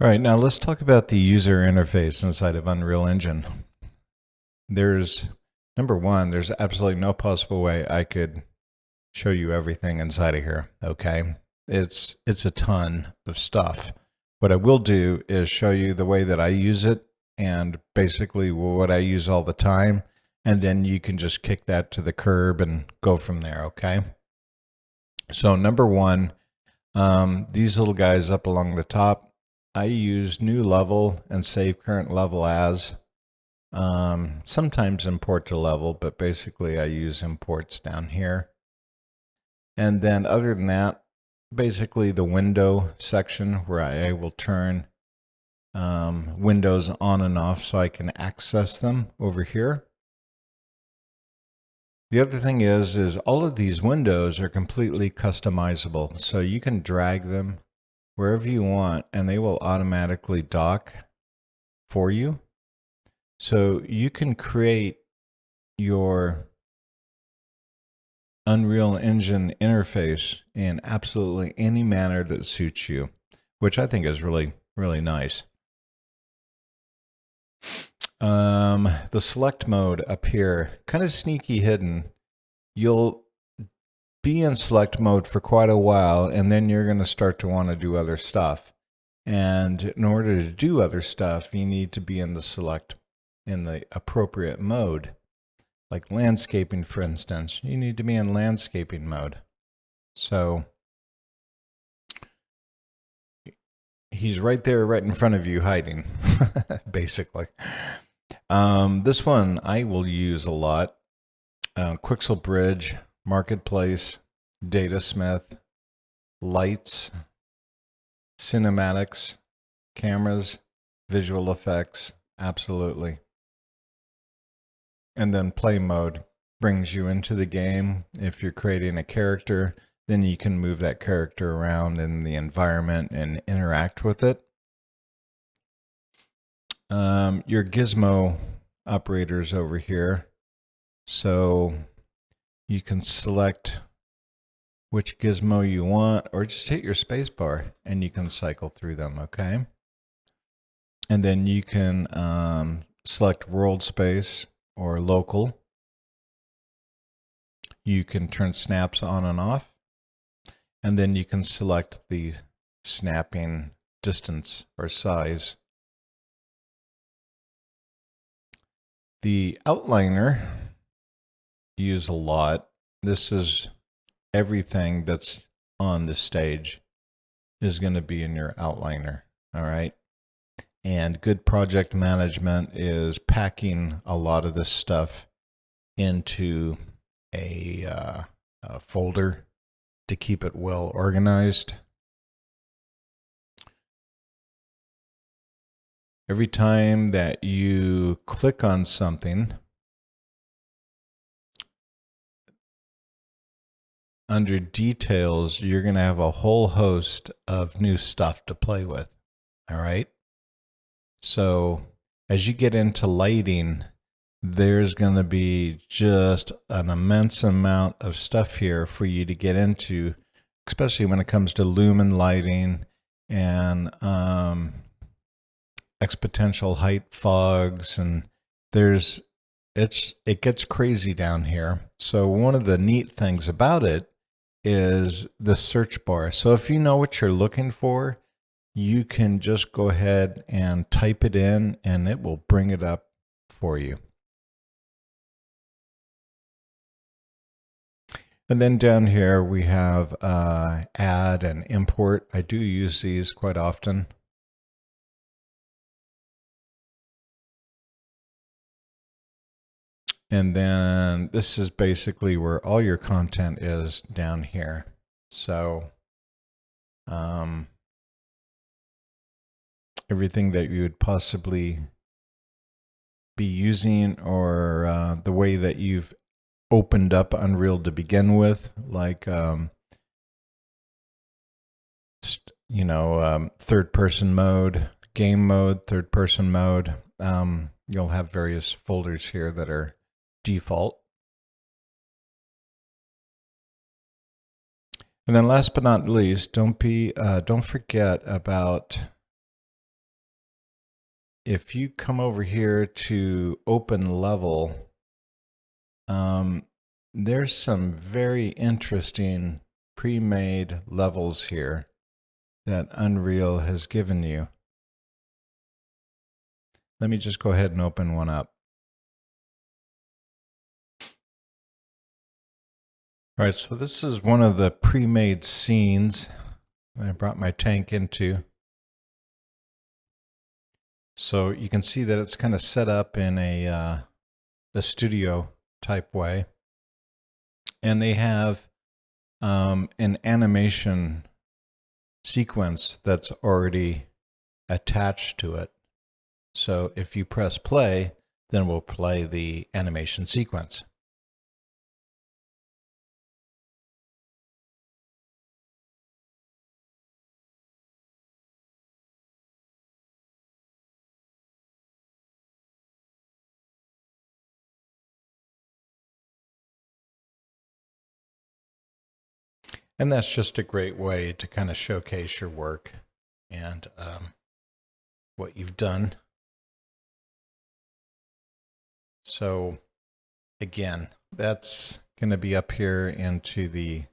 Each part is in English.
All right, now let's talk about the user interface inside of Unreal Engine. Number one, there's absolutely no possible way I could show you everything inside of here, okay? It's a ton of stuff. What I will do is show you the way that I use it and basically what I use all the time, and then you can just kick that to the curb and go from there, okay? So number one, these little guys up along the top, I use new level and save current level as. Sometimes import to level, but basically I use imports down here. And then other than that, basically the window section where I will turn windows on and off so I can access them over here. The other thing is all of these windows are completely customizable. So you can drag them wherever you want and they will automatically dock for you. So you can create your Unreal Engine interface in absolutely any manner that suits you, which I think is really, really nice. The select mode up here, kind of sneaky hidden. You'll be in select mode for quite a while, and then you're going to start to want to do other stuff. And in order to do other stuff, you need to be in the appropriate mode. Like landscaping, for instance, you need to be in landscaping mode. So he's right there, right in front of you, hiding, basically. This one I will use a lot. Quixel Bridge, Marketplace, Datasmith, Lights, Cinematics, Cameras, Visual Effects, absolutely. And then play mode brings you into the game. If you're creating a character, then you can move that character around in the environment and interact with it. Your gizmo operators over here. So you can select which gizmo you want, or just hit your space bar and you can cycle through them, okay? And then you can select world space or local. You can turn snaps on and off. And then you can select the snapping distance or size. The outliner you use a lot. This is everything that's on the stage is going to be in your outliner, all right? And good project management is packing a lot of this stuff into a folder to keep it well organized. Every time that you click on something, under details, you're going to have a whole host of new stuff to play with. All right. So as you get into lighting, there's going to be just an immense amount of stuff here for you to get into, especially when it comes to lumen lighting and exponential height fogs, and it gets crazy down here. So one of the neat things about it is the search bar. So if you know what you're looking for, you can just go ahead and type it in and it will bring it up for you. And then down here we have add and import. I do use these quite often. And then this is basically where all your content is down here. So everything that you would possibly be using, or the way that you've opened up Unreal to begin with, like third-person mode, game mode, third-person mode. You'll have various folders here that are default. And then last but not least, don't forget about if you come over here to open level, there's some very interesting pre-made levels here that Unreal has given you. Let me just go ahead and open one up. All right, so this is one of the pre-made scenes I brought my tank into. So you can see that it's kind of set up in a studio type way. And they have an animation sequence that's already attached to it. So if you press play, then we'll play the animation sequence. And that's just a great way to kind of showcase your work and what you've done. So again, that's going to be up here into the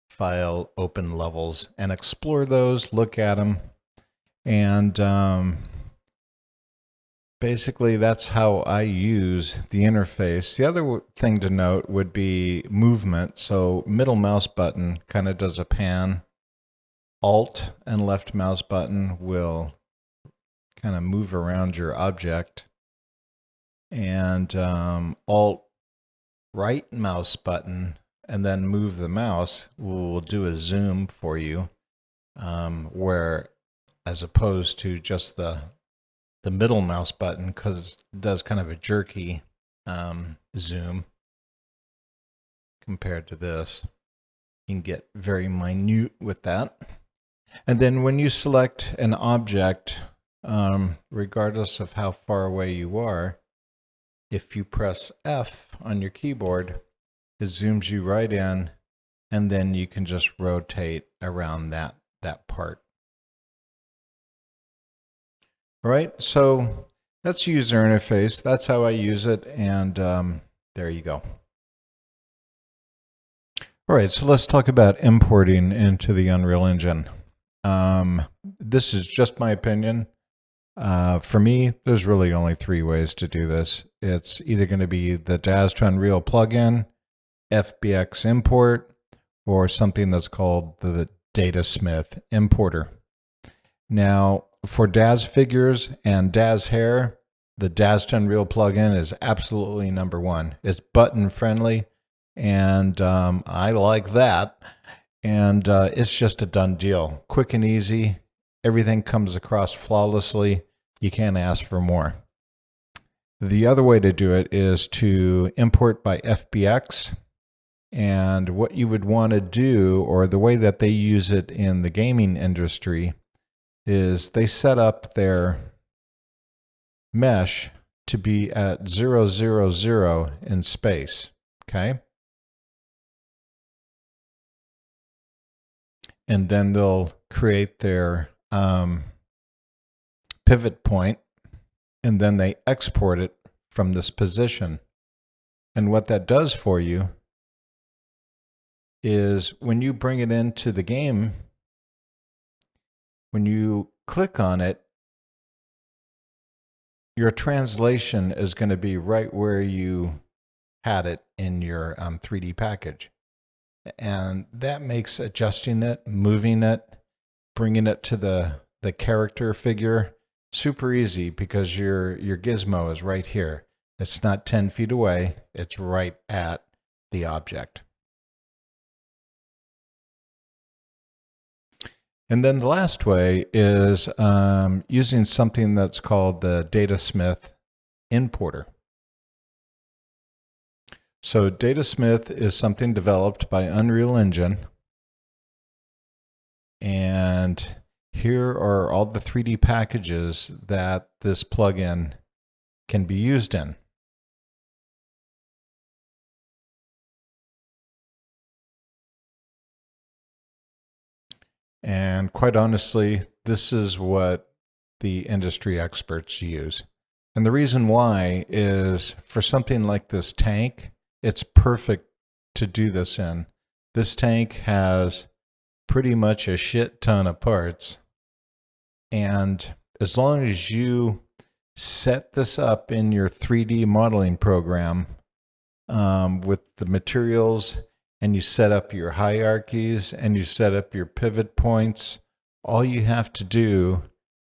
file open levels, and explore those, look at them, and basically that's how I use the interface. The other thing to note would be movement. So middle mouse button kind of does a pan. Alt and left mouse button will kind of move around your object, and Alt right mouse button and then move the mouse will do a zoom for you, where as opposed to just the middle mouse button, because it does kind of a jerky zoom compared to this. You can get very minute with that. And then when you select an object, regardless of how far away you are, if you press F on your keyboard, it zooms you right in, and then you can just rotate around that part. All right, so that's user interface. That's how I use it, and there you go. All right, so let's talk about importing into the Unreal Engine. This is just my opinion. For me, there's really only 3 ways to do this. It's either going to be the Daz to Unreal plugin, FBX import, or something that's called the Datasmith importer. Now, for Daz figures and Daz hair, the Daz to Unreal plugin is absolutely #1. It's button friendly, and I like that. And it's just a done deal. Quick and easy. Everything comes across flawlessly. You can't ask for more. The other way to do it is to import by FBX. And what you would want to do, or the way that they use it in the gaming industry, is they set up their mesh to be at 0, 0, 0 in space. Okay? And then they'll create their pivot point, and then they export it from this position. And what that does for you is when you bring it into the game, when you click on it, your translation is going to be right where you had it in your 3D package. And that makes adjusting it, moving it, bringing it to the character figure super easy, because your gizmo is right here. It's not 10 feet away. It's right at the object. And then the last way is using something that's called the Datasmith importer. So Datasmith is something developed by Unreal Engine. And here are all the 3D packages that this plugin can be used in. And quite honestly, this is what the industry experts use. And the reason why is for something like this tank, it's perfect to do this in. This tank has pretty much a shit ton of parts. And as long as you set this up in your 3D modeling program with the materials, and you set up your hierarchies and you set up your pivot points, all you have to do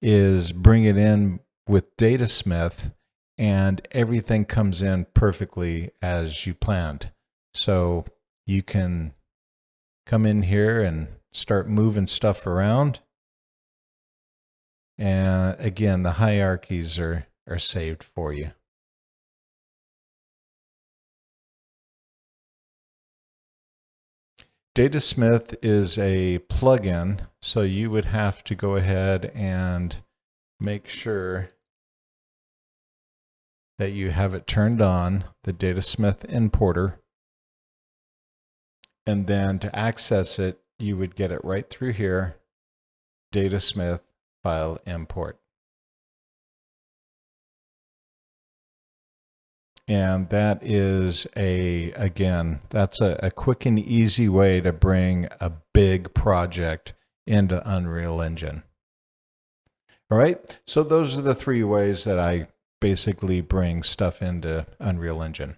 is bring it in with Datasmith and everything comes in perfectly as you planned. So you can come in here and start moving stuff around. And again, the hierarchies are saved for you. Datasmith is a plugin, so you would have to go ahead and make sure that you have it turned on, the Datasmith importer. And then to access it, you would get it right through here, Datasmith file import. And that is that's a quick and easy way to bring a big project into Unreal Engine. All right, so those are the 3 ways that I basically bring stuff into Unreal Engine.